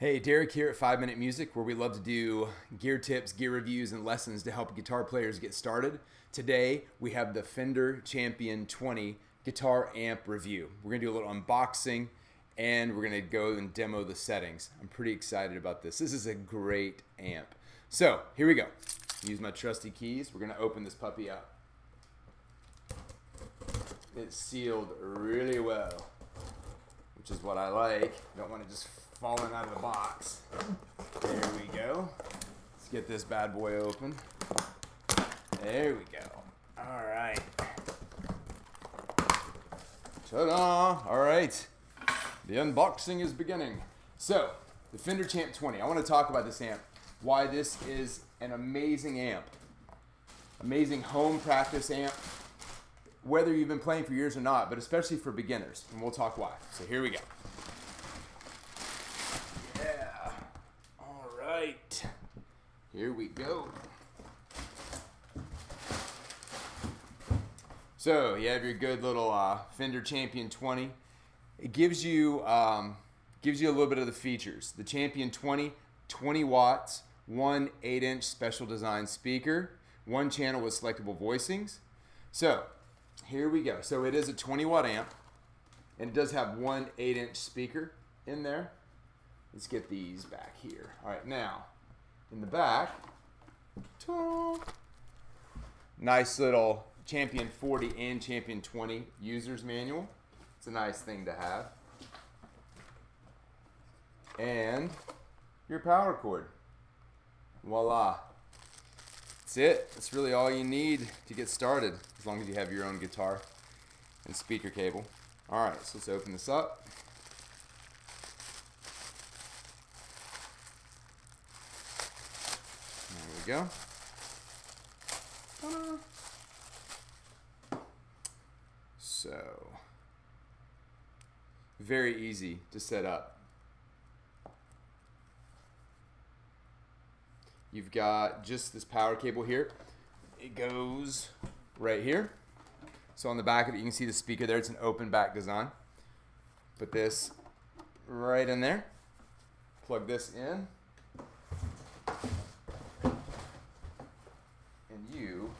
Hey, Derek here at 5 Minute Music, where we love to do gear tips, gear reviews, and lessons to help guitar players get started. Today, we have the Fender Champion 20 guitar amp review. We're going to do a little unboxing, and we're going to go and demo the settings. I'm pretty excited about this. This is a great amp. So, here we go. Use my trusty keys. We're going to open this puppy up. It's sealed really well, which is what I like. Don't want to just falling out of the box. There we go. Let's get this bad boy open. There we go. All right. Ta-da! All right. The unboxing is beginning. So, the Fender Champ 20. I want to talk about this amp. Why this is an amazing amp. Amazing home practice amp. Whether you've been playing for years or not, but especially for beginners. And we'll talk why. So here we go. Here we go. So you have your good little Fender Champion 20. It gives you a little bit of the features. The Champion 20, 20 watts, one 8-inch special design speaker, one channel with selectable voicings. So here we go. So it is a 20 watt amp, and it does have one 8-inch speaker in there. Let's get these back here. All right, now in the back, nice little Champion 40 and Champion 20 user's manual. It's a nice thing to have. And your power cord. Voila. That's it. That's really all you need to get started, as long as you have your own guitar and speaker cable. All right, so let's open this up. There we go. So, very easy to set up. You've got just this power cable here. It goes right here. So on the back of it, you can see the speaker there. It's an open back design. Put this right in there. Plug this in. And you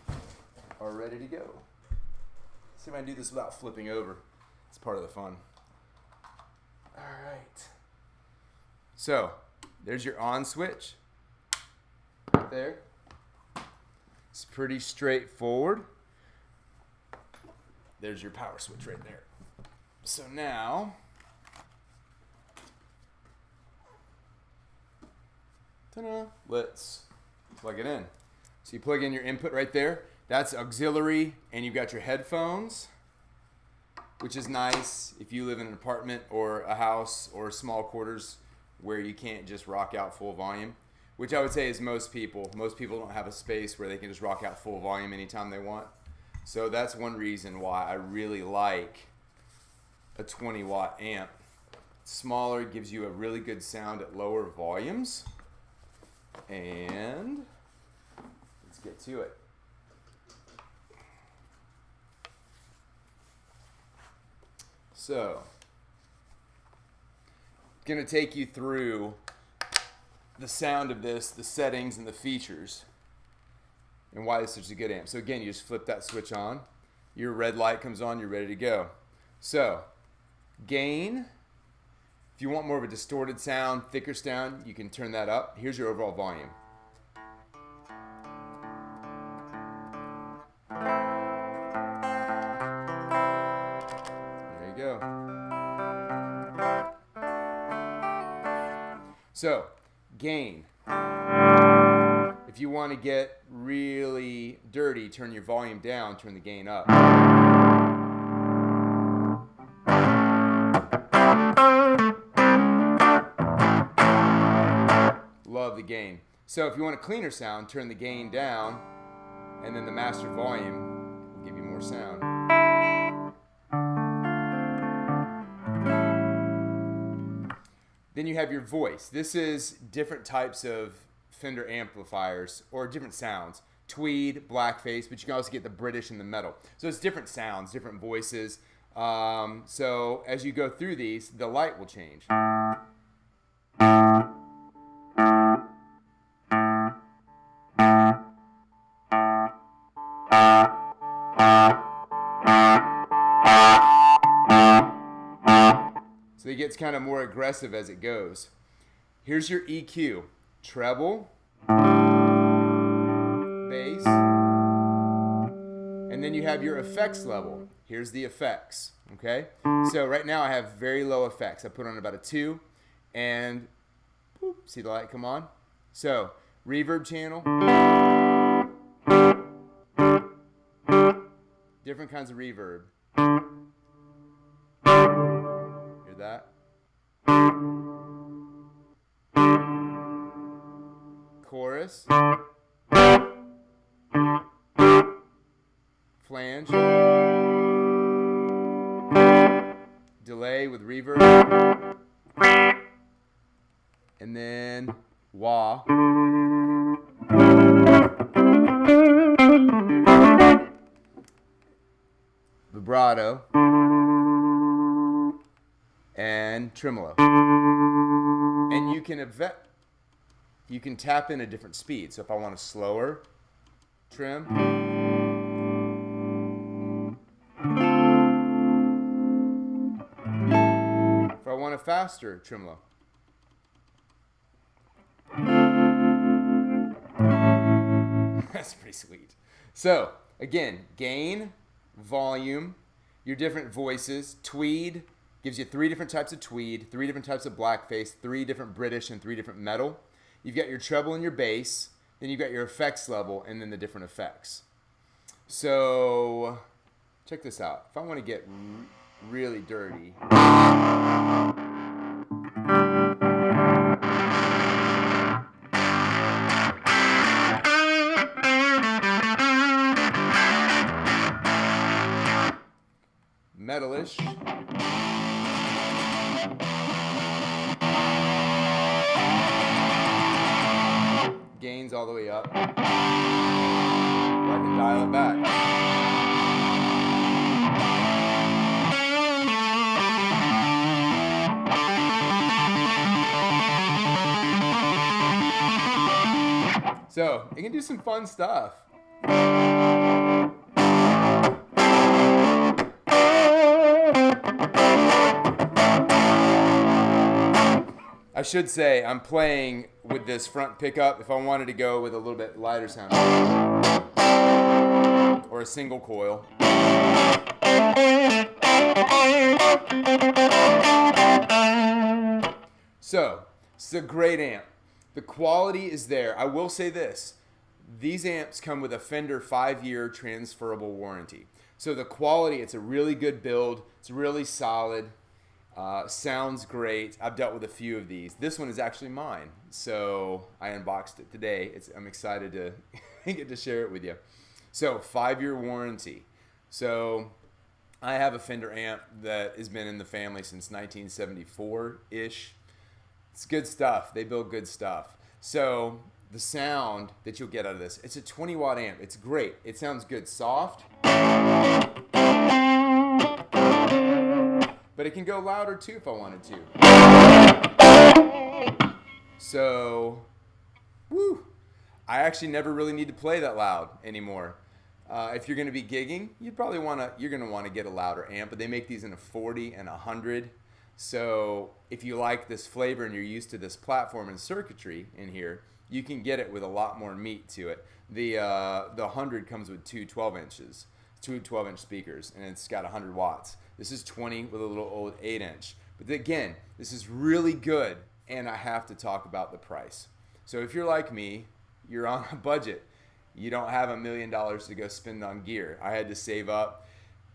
are ready to go. See if I can do this without flipping over. It's part of the fun. All right. So there's your on switch right there. It's pretty straightforward. There's your power switch right there. So now, ta-da, let's plug it in. So you plug in your input right there. That's auxiliary, and you've got your headphones, which is nice if you live in an apartment or a house or small quarters where you can't just rock out full volume, which I would say is most people. Most people don't have a space where they can just rock out full volume anytime they want. So that's one reason why I really like a 20 watt amp. Smaller, gives you a really good sound at lower volumes. And let's get to it. So, I'm going to take you through the sound of this, the settings, and the features, and why this is such a good amp. So again, you just flip that switch on. Your red light comes on, you're ready to go. So, gain. If you want more of a distorted sound, thicker sound, you can turn that up. Here's your overall volume. Go. So, gain. If you want to get really dirty, turn your volume down, turn the gain up. Love the gain. So if you want a cleaner sound, turn the gain down, and then the master volume will give you more sound. Then you have your voice. This is different types of Fender amplifiers or different sounds. Tweed, blackface, but you can also get the British and the metal. So it's different sounds, different voices. So as you go through these, the light will change. gets kind of more aggressive as it goes. Here's your EQ. Treble, bass, and then you have your effects level. Here's the effects, okay? So right now I have very low effects. I put on about a 2, and boop, see the light come on? So, reverb channel, different kinds of reverb. Hear that? Chorus, flange, delay with reverb, and then wah, vibrato, and tremolo. And you can tap in a different speed. So if I want a slower trim, if I want a faster tremolo, that's pretty sweet. So again, gain, volume, your different voices. Tweed gives you 3 different types of tweed, 3 different types of blackface, 3 different British, and 3 different metal. You've got your treble and your bass, then you've got your effects level, and then the different effects. So check this out. If I want to get really dirty, metalish, gains all the way up, or I can dial it back. So it can do some fun stuff. I should say I'm playing with this front pickup if I wanted to go with a little bit lighter sound. Or a single coil. So, it's a great amp. The quality is there. I will say this. These amps come with a Fender 5-year transferable warranty. So the quality, it's a really good build. It's really solid. Sounds great. I've dealt with a few of these. This one is actually mine, so I unboxed it today. I'm excited to get to share it with you. So 5-year warranty. So I have a Fender amp that has been in the family since 1974-ish. It's good stuff. They build good stuff. So the sound that you'll get out of this, it's a 20-watt amp. It's great. It sounds good. Soft. But it can go louder too if I wanted to. So, woo! I actually never really need to play that loud anymore. If you're going to be gigging, you're going to want to get a louder amp. But they make these in a 40 and 100. So if you like this flavor and you're used to this platform and circuitry in here, you can get it with a lot more meat to it. The 100 comes with two 12-inch speakers, and it's got 100 watts. This is 20 with a little old 8-inch. But again, this is really good, and I have to talk about the price. So if you're like me, you're on a budget. You don't have $1 million to go spend on gear. I had to save up.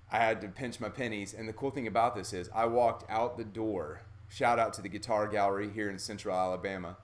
I had to pinch my pennies. And the cool thing about this is I walked out the door. Shout out to the Guitar Gallery here in Central Alabama.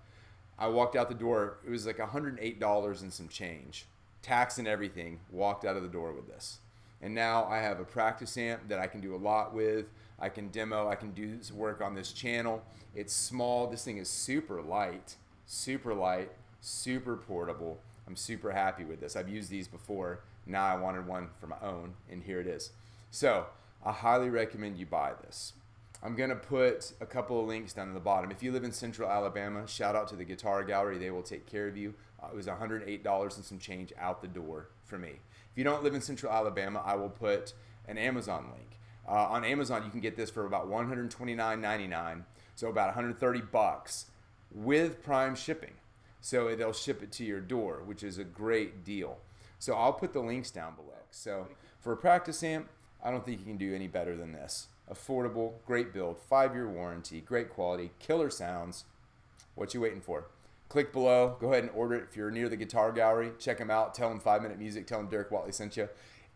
I walked out the door. It was like $108 and some change. Tax and everything. Walked out of the door with this. And now I have a practice amp that I can do a lot with. I can demo. I can do work on this channel. It's small. This thing is super light, super portable. I'm super happy with this. I've used these before. Now I wanted one for my own, and here it is. So I highly recommend you buy this. I'm going to put a couple of links down at the bottom. If you live in Central Alabama, shout out to the Guitar Gallery. They will take care of you. It was $108 and some change out the door for me. If you don't live in Central Alabama, I will put an Amazon link. On Amazon, you can get this for about $129.99, so about $130 with Prime shipping. So they'll ship it to your door, which is a great deal. So I'll put the links down below. So for a practice amp, I don't think you can do any better than this. Affordable, great build, 5-year warranty, great quality, killer sounds. What you waiting for? Click below. Go ahead and order it. If you're near the Guitar Gallery, check them out. Tell them 5 Minute Music. Tell them Derek Watley sent you.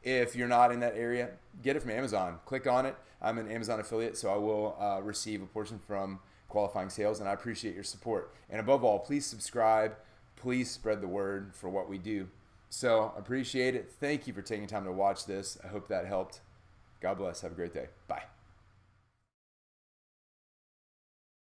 If you're not in that area, get it from Amazon. Click on it. I'm an Amazon affiliate, so I will receive a portion from qualifying sales, and I appreciate your support. And above all, please subscribe. Please spread the word for what we do. So appreciate it. Thank you for taking time to watch this. I hope that helped. God bless. Have a great day. Bye.